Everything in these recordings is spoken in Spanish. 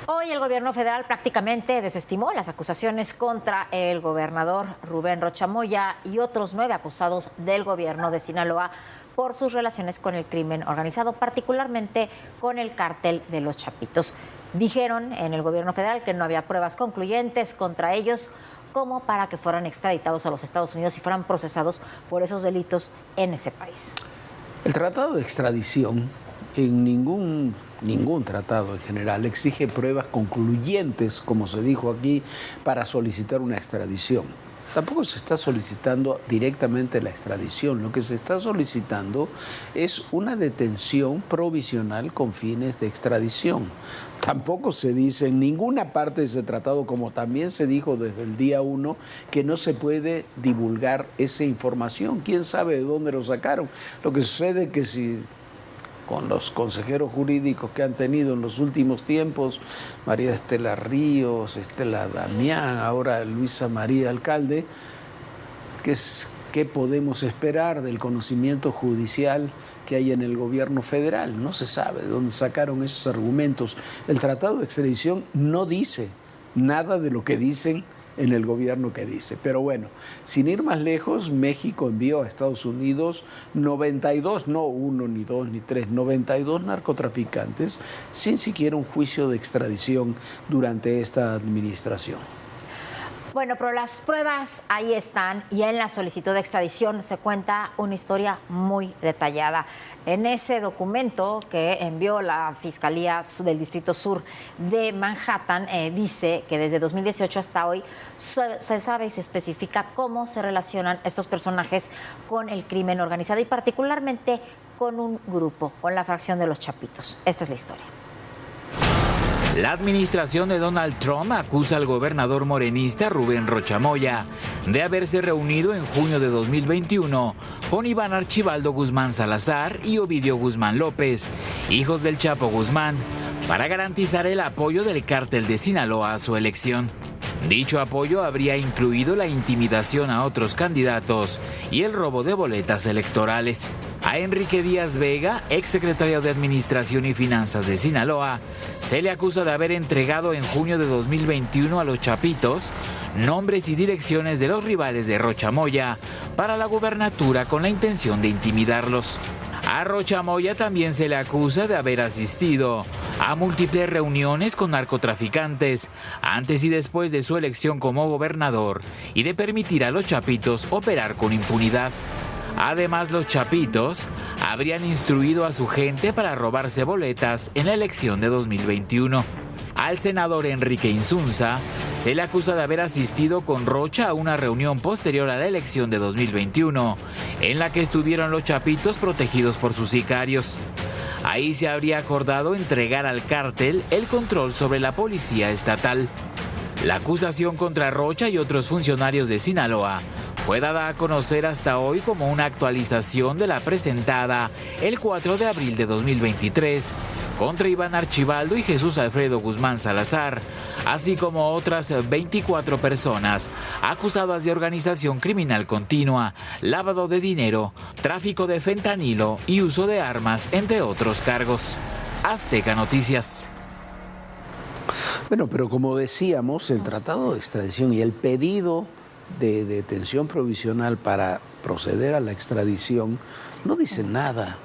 Hoy el gobierno federal prácticamente desestimó las acusaciones contra el gobernador Rubén Rocha Moya y otros 9 acusados del gobierno de Sinaloa por sus relaciones con el crimen organizado, particularmente con el cártel de los Chapitos. Dijeron en el gobierno federal que no había pruebas concluyentes contra ellos como para que fueran extraditados a los Estados Unidos y fueran procesados por esos delitos en ese país. El tratado de extradición, en ningún tratado en general, exige pruebas concluyentes, como se dijo aquí, para solicitar una extradición. Tampoco se está solicitando directamente la extradición. Lo que se está solicitando es una detención provisional con fines de extradición. Tampoco se dice en ninguna parte de ese tratado, como también se dijo desde el día 1, que no se puede divulgar esa información. ¿Quién sabe de dónde lo sacaron? Lo que sucede es que si con los consejeros jurídicos que han tenido en los últimos tiempos, María Estela Ríos, Estela Damián, ahora Luisa María Alcalde, ¿qué podemos esperar del conocimiento judicial que hay en el gobierno federal? No se sabe de dónde sacaron esos argumentos. El tratado de extradición no dice nada de lo que dicen en el gobierno que dice. Pero bueno, sin ir más lejos, México envió a Estados Unidos 92, no 1, ni 2, ni 3, 92 narcotraficantes sin siquiera un juicio de extradición durante esta administración. Bueno, pero las pruebas ahí están y en la solicitud de extradición se cuenta una historia muy detallada. En ese documento que envió la Fiscalía del Distrito Sur de Manhattan, dice que desde 2018 hasta hoy se sabe y se especifica cómo se relacionan estos personajes con el crimen organizado y particularmente con un grupo, con la fracción de los Chapitos. Esta es la historia. La administración de Donald Trump acusa al gobernador morenista Rubén Rocha Moya de haberse reunido en junio de 2021 con Iván Archibaldo Guzmán Salazar y Ovidio Guzmán López, hijos del Chapo Guzmán, para garantizar el apoyo del cártel de Sinaloa a su elección. Dicho apoyo habría incluido la intimidación a otros candidatos y el robo de boletas electorales. A Enrique Díaz Vega, exsecretario de Administración y Finanzas de Sinaloa, se le acusa de haber entregado en junio de 2021 a los Chapitos nombres y direcciones de los rivales de Rocha Moya para la gubernatura con la intención de intimidarlos. A Rocha Moya también se le acusa de haber asistido a múltiples reuniones con narcotraficantes antes y después de su elección como gobernador y de permitir a los Chapitos operar con impunidad. Además, los Chapitos habrían instruido a su gente para robarse boletas en la elección de 2021. Al senador Enrique Insunza se le acusa de haber asistido con Rocha a una reunión posterior a la elección de 2021, en la que estuvieron los Chapitos protegidos por sus sicarios. Ahí se habría acordado entregar al cártel el control sobre la policía estatal. La acusación contra Rocha y otros funcionarios de Sinaloa fue dada a conocer hasta hoy como una actualización de la presentada el 4 de abril de 2023 contra Iván Archibaldo y Jesús Alfredo Guzmán Salazar, así como otras 24 personas acusadas de organización criminal continua, lavado de dinero, tráfico de fentanilo y uso de armas, entre otros cargos. Azteca Noticias. Bueno, pero como decíamos, el tratado de extradición y el pedido de detención provisional para proceder a la extradición no dice nada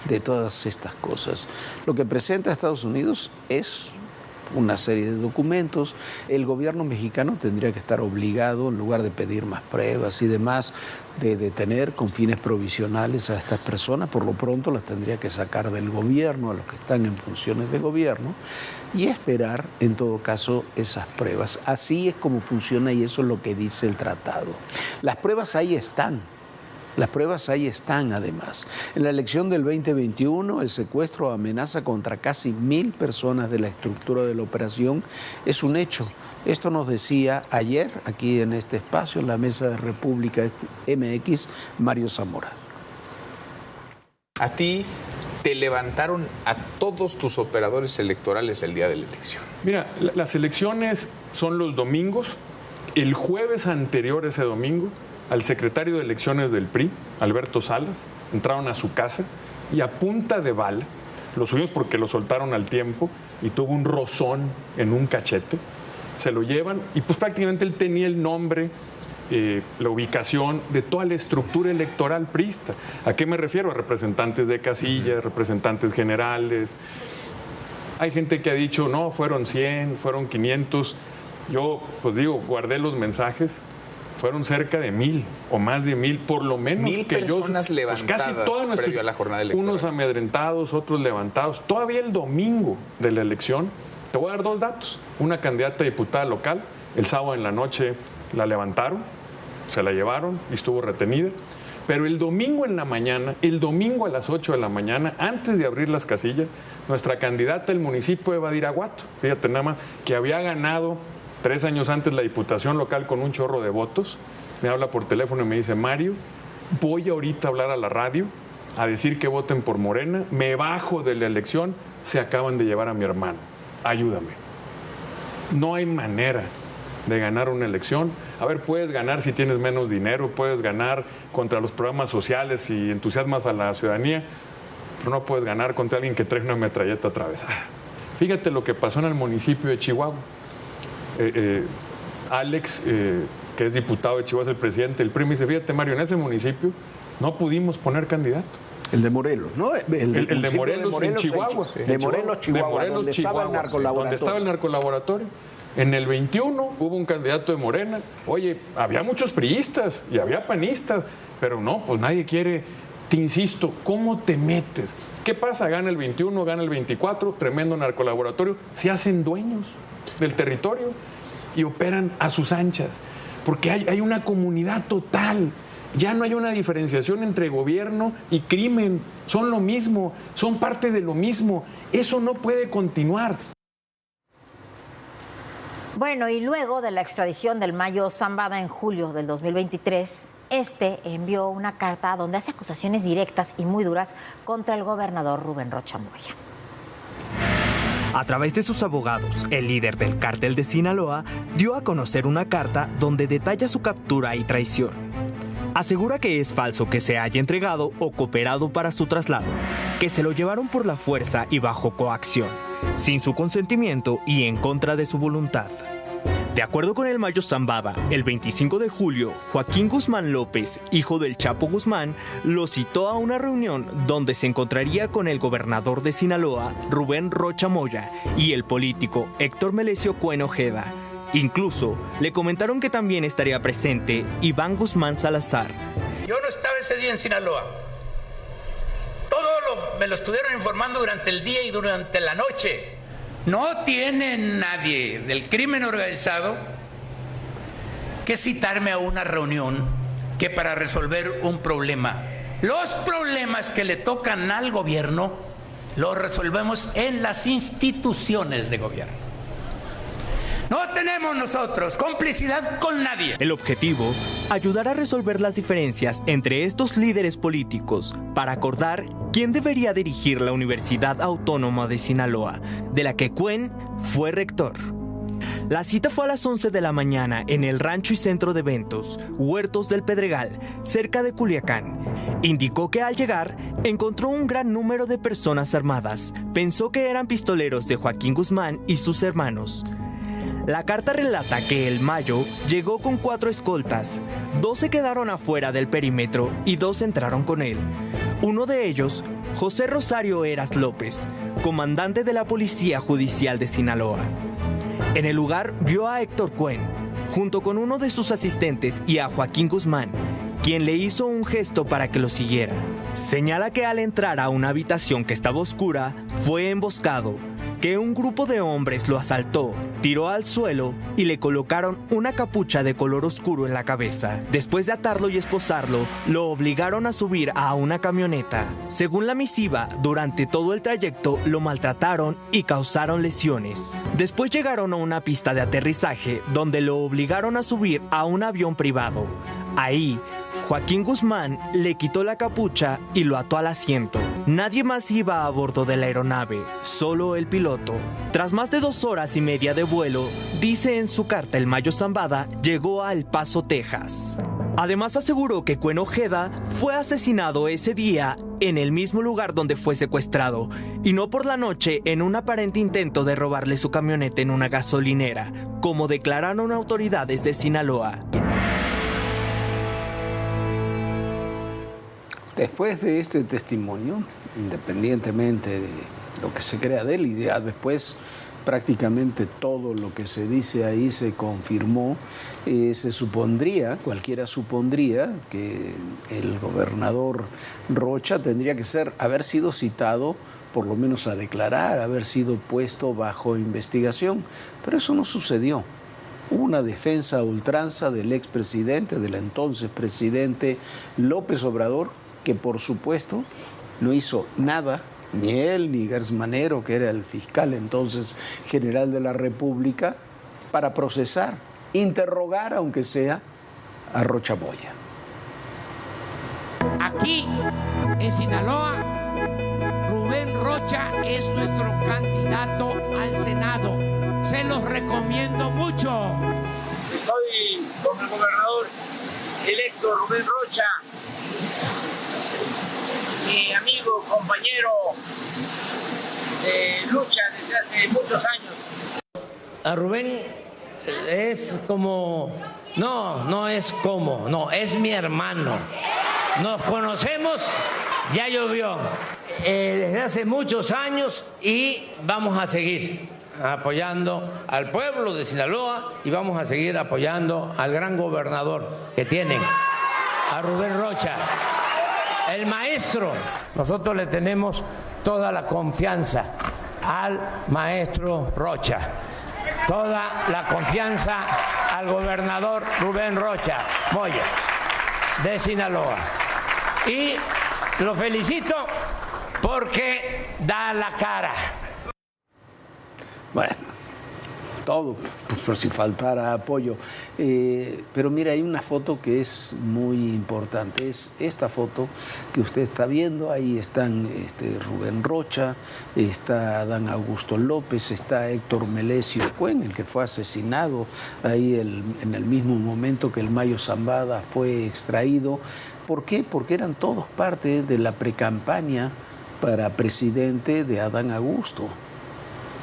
de todas estas cosas. Lo que presenta Estados Unidos es una serie de documentos. El gobierno mexicano tendría que estar obligado, en lugar de pedir más pruebas y demás, de detener con fines provisionales a estas personas. Por lo pronto las tendría que sacar del gobierno, a los que están en funciones de gobierno, y esperar, en todo caso, esas pruebas. Así es como funciona y eso es lo que dice el tratado. Las pruebas ahí están. Las pruebas ahí están, además. En la elección del 2021, el secuestro o amenaza contra casi 1,000 personas de la estructura de la operación es un hecho. Esto nos decía ayer, aquí en este espacio, en la mesa de República MX, Mario Zamora. A ti te levantaron a todos tus operadores electorales el día de la elección. Mira, las elecciones son los domingos. El jueves anterior a ese domingo, al secretario de elecciones del PRI, Alberto Salas, entraron a su casa y a punta de bala, lo subimos porque lo soltaron al tiempo, y tuvo un rozón en un cachete. Se lo llevan y pues prácticamente él tenía el nombre, la ubicación de toda la estructura electoral priista. ¿A qué me refiero? A representantes de casillas, representantes generales. Hay gente que ha dicho, no, fueron 100, fueron 500. Yo, pues digo, guardé los mensajes. Fueron cerca de 1,000 o más de 1,000, por lo menos. 1,000 personas levantadas casi todas previo a la jornada electoral. Unos amedrentados, otros levantados. Todavía el domingo de la elección, te voy a dar 2 datos. Una candidata a diputada local, el sábado en la noche la levantaron, se la llevaron y estuvo retenida. Pero el domingo en la mañana, el domingo a las 8 de la mañana, antes de abrir las casillas, nuestra candidata del municipio de Badiraguato, fíjate nada más, que había ganado 3 años antes la diputación local con un chorro de votos, me habla por teléfono y me dice, Mario, voy ahorita a hablar a la radio, a decir que voten por Morena, me bajo de la elección, se acaban de llevar a mi hermano, ayúdame. No hay manera de ganar una elección. A ver, puedes ganar si tienes menos dinero, puedes ganar contra los programas sociales y entusiasmas a la ciudadanía, pero no puedes ganar contra alguien que trae una metralleta atravesada. Fíjate lo que pasó en el municipio de Chihuahua. Alex, que es diputado de Chihuahua, es el presidente del PRI, me dice, fíjate, Mario, en ese municipio no pudimos poner candidato. El de Morelos, ¿no? El de Morelos en Chihuahua. De Morelos, Chihuahua, donde estaba el narcolaboratorio. Donde estaba el narcolaboratorio. En el 21 hubo un candidato de Morena. Oye, había muchos priistas y había panistas, pero no, pues nadie quiere. Te insisto, ¿cómo te metes? ¿Qué pasa? Gana el 21, gana el 24, tremendo narcolaboratorio. Se hacen dueños del territorio y operan a sus anchas, porque hay una comunidad total. Ya no hay una diferenciación entre gobierno y crimen. Son lo mismo, son parte de lo mismo. Eso no puede continuar. Bueno, y luego de la extradición del Mayo Zambada en julio del 2023, envió una carta donde hace acusaciones directas y muy duras contra el gobernador Rubén Rocha Moya. A través de sus abogados, el líder del cártel de Sinaloa dio a conocer una carta donde detalla su captura y traición. Asegura que es falso que se haya entregado o cooperado para su traslado, que se lo llevaron por la fuerza y bajo coacción, sin su consentimiento y en contra de su voluntad. De acuerdo con el Mayo Zambada, el 25 de julio, Joaquín Guzmán López, hijo del Chapo Guzmán, lo citó a una reunión donde se encontraría con el gobernador de Sinaloa, Rubén Rocha Moya, y el político Héctor Melesio Cuen Ojeda. Incluso le comentaron que también estaría presente Iván Guzmán Salazar. Yo no estaba ese día en Sinaloa. Me lo estuvieron informando durante el día y durante la noche. No tiene nadie del crimen organizado que citarme a una reunión que para resolver un problema. Los problemas que le tocan al gobierno los resolvemos en las instituciones de gobierno. No tenemos nosotros complicidad con nadie. El objetivo, ayudar a resolver las diferencias entre estos líderes políticos para acordar quién debería dirigir la Universidad Autónoma de Sinaloa, de la que Cuen fue rector. La cita fue a las 11 de la mañana en el rancho y centro de eventos, Huertos del Pedregal, cerca de Culiacán. Indicó que al llegar encontró un gran número de personas armadas. Pensó que eran pistoleros de Joaquín Guzmán y sus hermanos. La carta relata que el Mayo llegó con 4 escoltas, 2 se quedaron afuera del perímetro y 2 entraron con él. Uno de ellos, José Rosario Heras López, comandante de la Policía Judicial de Sinaloa. En el lugar vio a Héctor Cuen, junto con uno de sus asistentes y a Joaquín Guzmán, quien le hizo un gesto para que lo siguiera. Señala que al entrar a una habitación que estaba oscura, fue emboscado, que un grupo de hombres lo asaltó, tiró al suelo y le colocaron una capucha de color oscuro en la cabeza. Después de atarlo y esposarlo, lo obligaron a subir a una camioneta. Según la misiva, durante todo el trayecto lo maltrataron y causaron lesiones. Después llegaron a una pista de aterrizaje donde lo obligaron a subir a un avión privado. Ahí, Joaquín Guzmán le quitó la capucha y lo ató al asiento. Nadie más iba a bordo de la aeronave, solo el piloto. Tras más de 2 horas y media de vuelo, dice en su carta el Mayo Zambada, llegó a El Paso, Texas. Además aseguró que Cuen Ojeda fue asesinado ese día en el mismo lugar donde fue secuestrado, y no por la noche en un aparente intento de robarle su camioneta en una gasolinera, como declararon autoridades de Sinaloa. Después de este testimonio, independientemente de lo que se crea de él, y ya después prácticamente todo lo que se dice ahí se confirmó, se supondría, cualquiera supondría, que el gobernador Rocha tendría que haber sido citado, por lo menos a declarar, haber sido puesto bajo investigación, pero eso no sucedió. Hubo una defensa a ultranza del expresidente, del entonces presidente López Obrador, que por supuesto no hizo nada, ni él ni Gers Manero, que era el fiscal entonces general de la República, para procesar, interrogar, aunque sea, a Rocha Moya. Aquí, en Sinaloa, Rubén Rocha es nuestro candidato al Senado. Se los recomiendo mucho. Estoy con el gobernador electo Rubén Rocha, mi amigo, compañero de lucha desde hace muchos años. A Rubén es como... No es mi hermano. Nos conocemos, ya llovió, desde hace muchos años y vamos a seguir apoyando al pueblo de Sinaloa y vamos a seguir apoyando al gran gobernador que tienen, a Rubén Rocha. El maestro, nosotros le tenemos toda la confianza al maestro Rocha, toda la confianza al gobernador Rubén Rocha Moya de Sinaloa. Y lo felicito porque da la cara. Bueno, todo, por si faltara apoyo. Pero mira, hay una foto que es muy importante. Es esta foto que usted está viendo. Ahí están Rubén Rocha, está Adán Augusto López, está Héctor Melesio Cuen, el que fue asesinado ahí en el mismo momento que el Mayo Zambada fue extraído. ¿Por qué? Porque eran todos parte de la precampaña para presidente de Adán Augusto.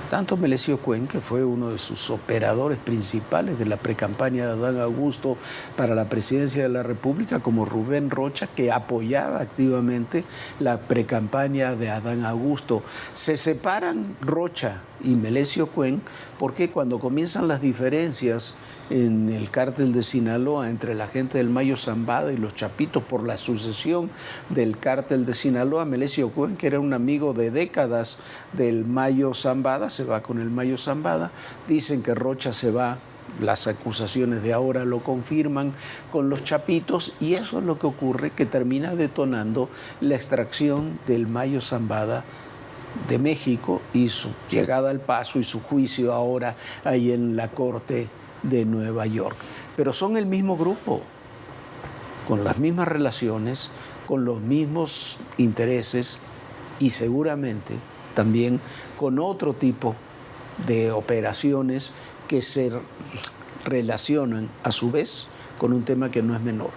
Tanto Melesio Cuen, que fue uno de sus operadores principales de la precampaña de Adán Augusto para la presidencia de la República, como Rubén Rocha, que apoyaba activamente la precampaña de Adán Augusto. Se separan Rocha y Melesio Cuen porque cuando comienzan las diferencias en el cártel de Sinaloa entre la gente del Mayo Zambada y los Chapitos por la sucesión del cártel de Sinaloa, Melesio Cuen, que era un amigo de décadas del Mayo Zambada, se va con el Mayo Zambada. Dicen que Rocha se va, las acusaciones de ahora lo confirman, con los Chapitos, y eso es lo que ocurre, que termina detonando la extracción del Mayo Zambada de México y su llegada al Paso y su juicio ahora ahí en la Corte de Nueva York. Pero son el mismo grupo, con las mismas relaciones, con los mismos intereses y seguramente también con otro tipo de operaciones que se relacionan a su vez con un tema que no es menor,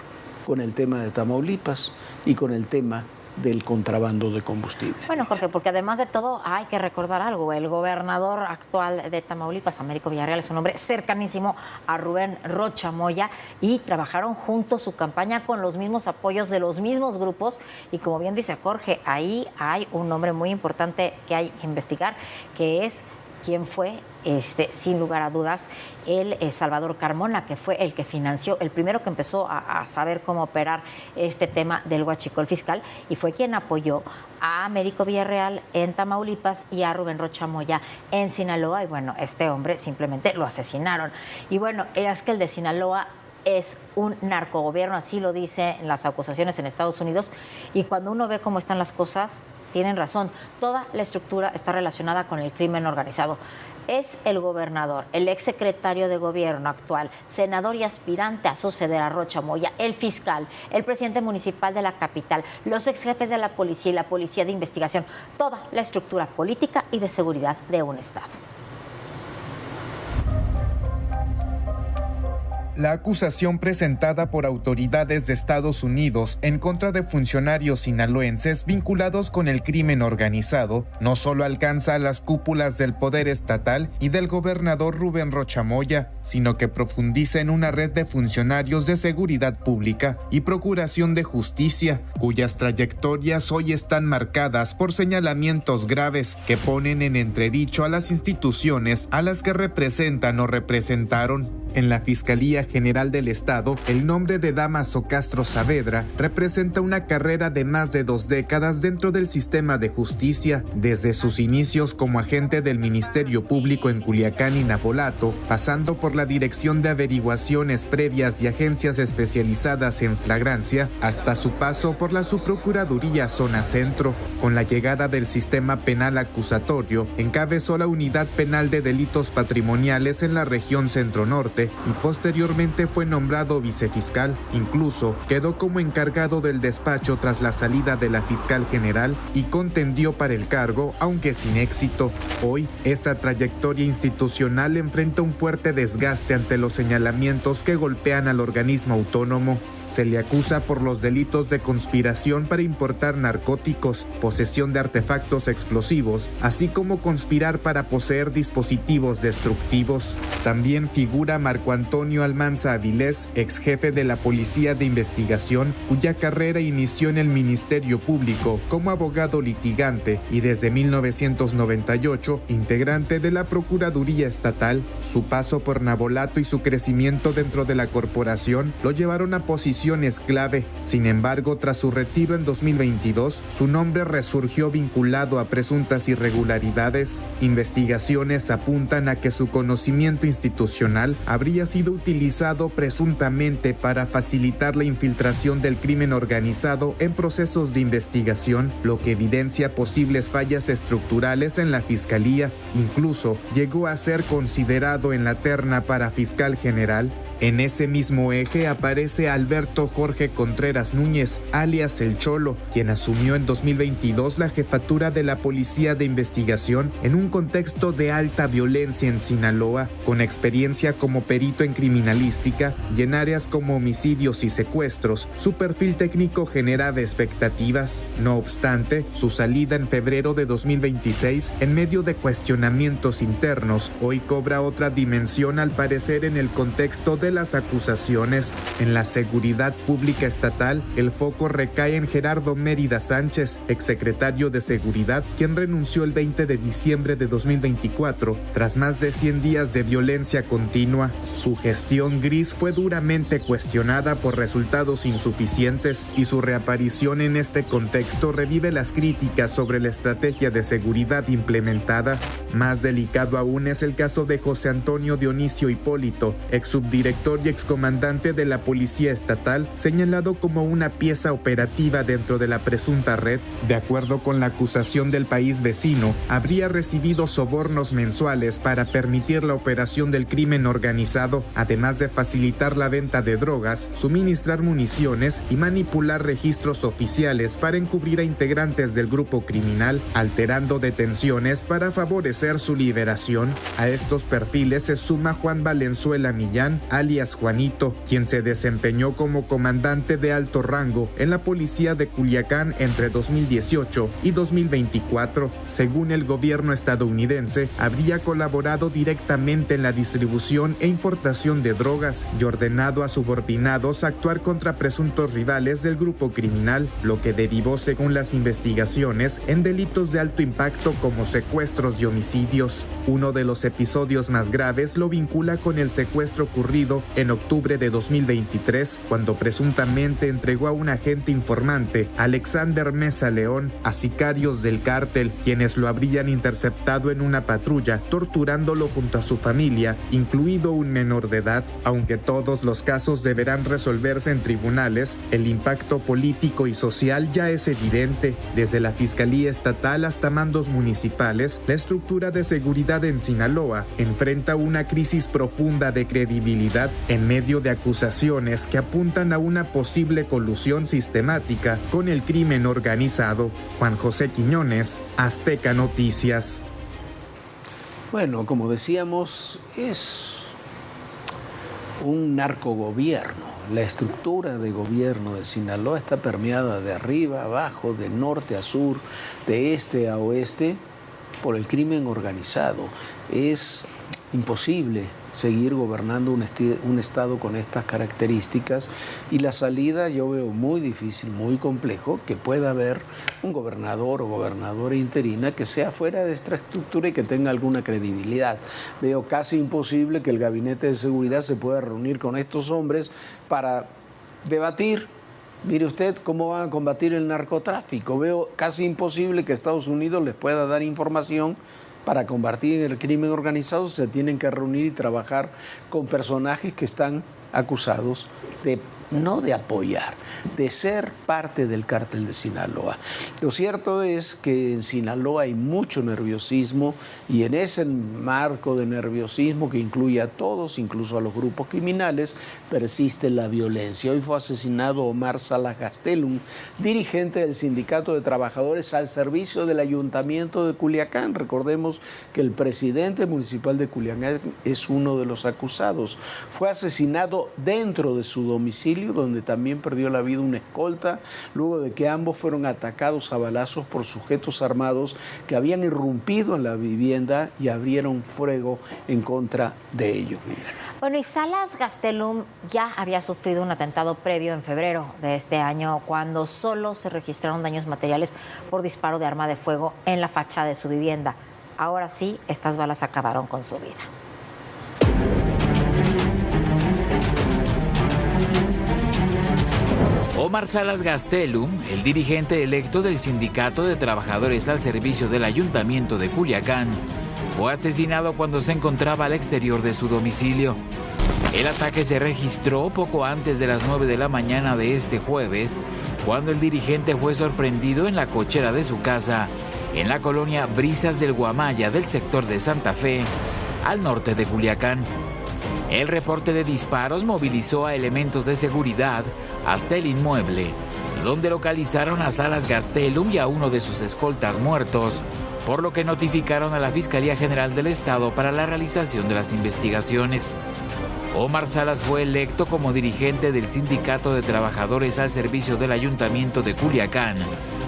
con el tema de Tamaulipas y con el tema del contrabando de combustible. Bueno, Jorge, porque además de todo hay que recordar algo. El gobernador actual de Tamaulipas, Américo Villarreal, es un hombre cercanísimo a Rubén Rocha Moya y trabajaron juntos su campaña con los mismos apoyos de los mismos grupos. Y como bien dice Jorge, ahí hay un nombre muy importante que hay que investigar, que es quién fue, sin lugar a dudas, el Salvador Carmona, que fue el que financió, el primero que empezó a saber cómo operar este tema del huachicol fiscal, y fue quien apoyó a Américo Villarreal en Tamaulipas y a Rubén Rocha Moya en Sinaloa. Y bueno, este hombre simplemente lo asesinaron. Y bueno, es que el de Sinaloa es un narcogobierno, así lo dicen las acusaciones en Estados Unidos, y cuando uno ve cómo están las cosas, tienen razón, toda la estructura está relacionada con el crimen organizado. Es el gobernador, el exsecretario de gobierno actual, senador y aspirante a suceder a Rocha Moya, el fiscal, el presidente municipal de la capital, los exjefes de la policía y la policía de investigación, toda la estructura política y de seguridad de un estado. La acusación presentada por autoridades de Estados Unidos en contra de funcionarios sinaloenses vinculados con el crimen organizado no solo alcanza a las cúpulas del poder estatal y del gobernador Rubén Rocha Moya, sino que profundiza en una red de funcionarios de seguridad pública y procuración de justicia, cuyas trayectorias hoy están marcadas por señalamientos graves que ponen en entredicho a las instituciones a las que representan o representaron. En la Fiscalía General del Estado, el nombre de Dámaso Castro Saavedra representa una carrera de más de 2 décadas dentro del sistema de justicia, desde sus inicios como agente del Ministerio Público en Culiacán y Navolato, pasando por la Dirección de Averiguaciones Previas y agencias especializadas en flagrancia, hasta su paso por la Subprocuraduría Zona Centro. Con la llegada del sistema penal acusatorio, encabezó la Unidad Penal de Delitos Patrimoniales en la región Centro-Norte, y posteriormente fue nombrado vicefiscal. Incluso quedó como encargado del despacho tras la salida de la fiscal general y contendió para el cargo, aunque sin éxito. Hoy, esa trayectoria institucional enfrenta un fuerte desgaste ante los señalamientos que golpean al organismo autónomo. Se le acusa por los delitos de conspiración para importar narcóticos, posesión de artefactos explosivos, así como conspirar para poseer dispositivos destructivos. También figura Marco Antonio Almanza Avilés, ex jefe de la Policía de Investigación, cuya carrera inició en el Ministerio Público como abogado litigante y desde 1998 integrante de la Procuraduría Estatal. Su paso por Navolato y su crecimiento dentro de la corporación lo llevaron a posiciones clave. Sin embargo, tras su retiro en 2022, su nombre resurgió vinculado a presuntas irregularidades. Investigaciones apuntan a que su conocimiento institucional habría sido utilizado presuntamente para facilitar la infiltración del crimen organizado en procesos de investigación, lo que evidencia posibles fallas estructurales en la Fiscalía. Incluso llegó a ser considerado en la terna para fiscal general. En ese mismo eje aparece Alberto Jorge Contreras Núñez, alias El Cholo, quien asumió en 2022 la jefatura de la Policía de Investigación en un contexto de alta violencia en Sinaloa, con experiencia como perito en criminalística y en áreas como homicidios y secuestros. Su perfil técnico generaba expectativas. No obstante, su salida en febrero de 2026, en medio de cuestionamientos internos, hoy cobra otra dimensión al parecer en el contexto de las acusaciones. En la seguridad pública estatal, el foco recae en Gerardo Mérida Sánchez, exsecretario de Seguridad, quien renunció el 20 de diciembre de 2024 tras más de 100 días de violencia continua. Su gestión gris fue duramente cuestionada por resultados insuficientes y su reaparición en este contexto revive las críticas sobre la estrategia de seguridad implementada. Más delicado aún es el caso de José Antonio Dionisio Hipólito, exsubdirector y excomandante de la Policía Estatal, señalado como una pieza operativa dentro de la presunta red. De acuerdo con la acusación del país vecino, habría recibido sobornos mensuales para permitir la operación del crimen organizado, además de facilitar la venta de drogas, suministrar municiones y manipular registros oficiales para encubrir a integrantes del grupo criminal, alterando detenciones para favorecer su liberación. A estos perfiles se suma Juan Valenzuela Millán, alias Juanito, quien se desempeñó como comandante de alto rango en la policía de Culiacán entre 2018 y 2024. Según el gobierno estadounidense, habría colaborado directamente en la distribución e importación de drogas y ordenado a subordinados a actuar contra presuntos rivales del grupo criminal, lo que derivó, según las investigaciones, en delitos de alto impacto como secuestros y homicidios. Uno de los episodios más graves lo vincula con el secuestro ocurrido en octubre de 2023, cuando presuntamente entregó a un agente informante, Alexander Mesa León, a sicarios del cártel, quienes lo habrían interceptado en una patrulla, torturándolo junto a su familia, incluido un menor de edad. Aunque todos los casos deberán resolverse en tribunales, el impacto político y social ya es evidente. Desde la Fiscalía Estatal hasta mandos municipales, la estructura de seguridad en Sinaloa enfrenta una crisis profunda de credibilidad en medio de acusaciones que apuntan a una posible colusión sistemática con el crimen organizado. Juan José Quiñones, Azteca Noticias. Bueno, como decíamos, es un narcogobierno. La estructura de gobierno de Sinaloa está permeada de arriba a abajo, de norte a sur, de este a oeste, por el crimen organizado. Es imposible seguir gobernando un estado con estas características, y la salida yo veo muy difícil, muy complejo, que pueda haber un gobernador o gobernadora interina que sea fuera de esta estructura y que tenga alguna credibilidad. Veo casi imposible que el gabinete de seguridad se pueda reunir con estos hombres para debatir. Mire usted cómo van a combatir el narcotráfico. Veo casi imposible que Estados Unidos les pueda dar información. Para combatir el crimen organizado se tienen que reunir y trabajar con personajes que están acusados de no de apoyar, de ser parte del cártel de Sinaloa. Lo cierto es que en Sinaloa hay mucho nerviosismo, y en ese marco de nerviosismo que incluye a todos, incluso a los grupos criminales, persiste la violencia. Hoy fue asesinado Omar Salas Gastelum, dirigente del Sindicato de Trabajadores al servicio del Ayuntamiento de Culiacán. Recordemos que el presidente municipal de Culiacán es uno de los acusados. Fue asesinado dentro de su domicilio, donde también perdió la vida una escolta, luego de que ambos fueron atacados a balazos por sujetos armados que habían irrumpido en la vivienda y abrieron fuego en contra de ellos. Bueno, y Salas Gastelum ya había sufrido un atentado previo en febrero de este año, cuando solo se registraron daños materiales por disparo de arma de fuego en la fachada de su vivienda. Ahora sí, estas balas acabaron con su vida. Omar Salas Gastelum, el dirigente electo del Sindicato de Trabajadores al servicio del Ayuntamiento de Culiacán, fue asesinado cuando se encontraba al exterior de su domicilio. El ataque se registró poco antes de las 9 de la mañana de este jueves, cuando el dirigente fue sorprendido en la cochera de su casa, en la colonia Brisas del Guamaya del sector de Santa Fe, al norte de Culiacán. El reporte de disparos movilizó a elementos de seguridad hasta el inmueble, donde localizaron a Salas Gastelum y a uno de sus escoltas muertos, por lo que notificaron a la Fiscalía General del Estado para la realización de las investigaciones. Omar Salas fue electo como dirigente del Sindicato de Trabajadores al servicio del Ayuntamiento de Culiacán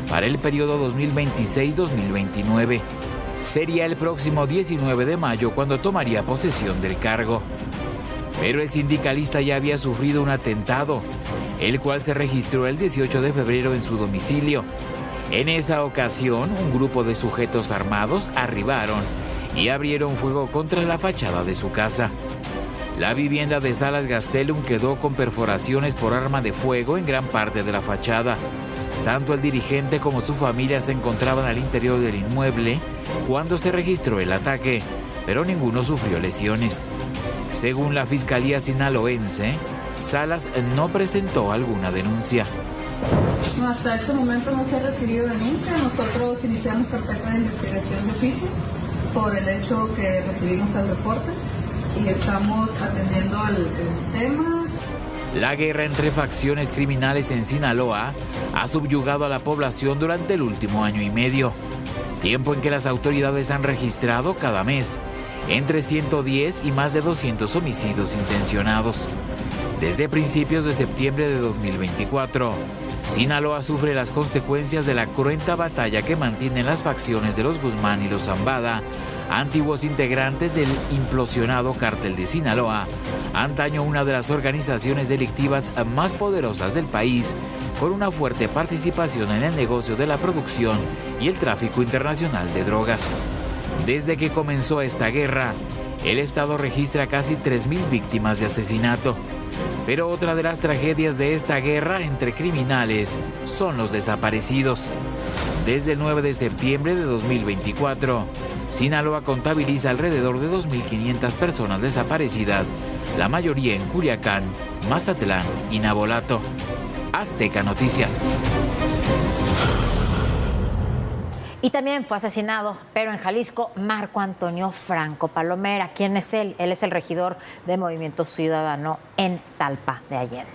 para el periodo 2026-2029. Sería el próximo 19 de mayo cuando tomaría posesión del cargo. Pero el sindicalista ya había sufrido un atentado, el cual se registró el 18 de febrero en su domicilio. En esa ocasión, un grupo de sujetos armados arribaron y abrieron fuego contra la fachada de su casa. La vivienda de Salas Gastelum quedó con perforaciones por arma de fuego en gran parte de la fachada. Tanto el dirigente como su familia se encontraban al interior del inmueble cuando se registró el ataque, pero ninguno sufrió lesiones. Según la Fiscalía Sinaloense, Salas no presentó alguna denuncia. No, hasta este momento no se ha recibido denuncia. Nosotros iniciamos carpeta de investigación de oficio por el hecho que recibimos el reporte y estamos atendiendo el tema. La guerra entre facciones criminales en Sinaloa ha subyugado a la población durante el último año y medio, tiempo en que las autoridades han registrado cada mes entre 110 y más de 200 homicidios intencionados. Desde principios de septiembre de 2024, Sinaloa sufre las consecuencias de la cruenta batalla que mantienen las facciones de los Guzmán y los Zambada, antiguos integrantes del implosionado Cártel de Sinaloa, antaño una de las organizaciones delictivas más poderosas del país, con una fuerte participación en el negocio de la producción y el tráfico internacional de drogas. Desde que comenzó esta guerra, el Estado registra casi 3,000 víctimas de asesinato. Pero otra de las tragedias de esta guerra entre criminales son los desaparecidos. Desde el 9 de septiembre de 2024, Sinaloa contabiliza alrededor de 2,500 personas desaparecidas, la mayoría en Culiacán, Mazatlán y Navolato. Azteca Noticias. Y también fue asesinado, pero en Jalisco, Marco Antonio Franco Palomera. ¿Quién es él? Él es el regidor de Movimiento Ciudadano en Talpa de Allende.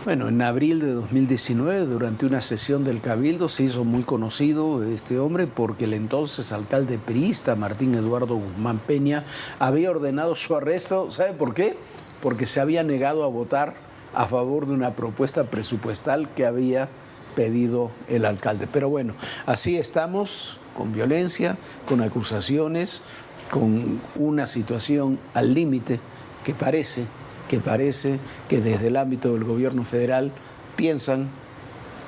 Bueno, en abril de 2019, durante una sesión del Cabildo, se hizo muy conocido este hombre porque el entonces alcalde priista, Martín Eduardo Guzmán Peña, había ordenado su arresto. ¿Sabe por qué? porque se había negado a votar a favor de una propuesta presupuestal que había pedido el alcalde. Pero bueno, así estamos, con violencia, con acusaciones, con una situación al límite que parece que desde el ámbito del gobierno federal piensan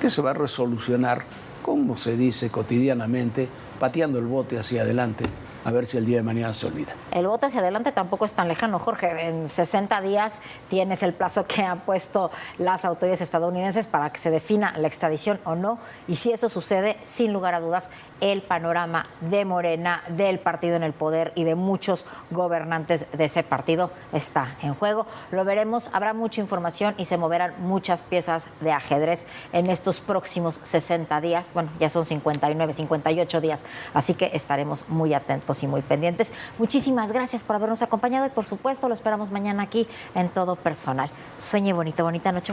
que se va a resolucionar, como se dice cotidianamente, pateando el bote hacia adelante, a ver si el día de mañana se olvida. El voto hacia adelante tampoco es tan lejano, Jorge. En 60 días tienes el plazo que han puesto las autoridades estadounidenses para que se defina la extradición o no. Y si eso sucede, sin lugar a dudas, el panorama de Morena, del partido en el poder y de muchos gobernantes de ese partido está en juego. Lo veremos, habrá mucha información y se moverán muchas piezas de ajedrez en estos próximos 60 días. Bueno, ya son 59, 58 días, así que estaremos muy atentos y muy pendientes. Muchísimas gracias por habernos acompañado y por supuesto lo esperamos mañana aquí en Todo Personal. Sueñe bonito, bonita noche,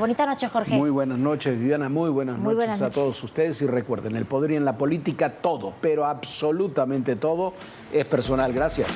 Jorge. Muy buenas noches, Viviana, muy buenas noches a todos ustedes y recuerden, el poder y en la política todo, pero absolutamente todo es personal. Gracias.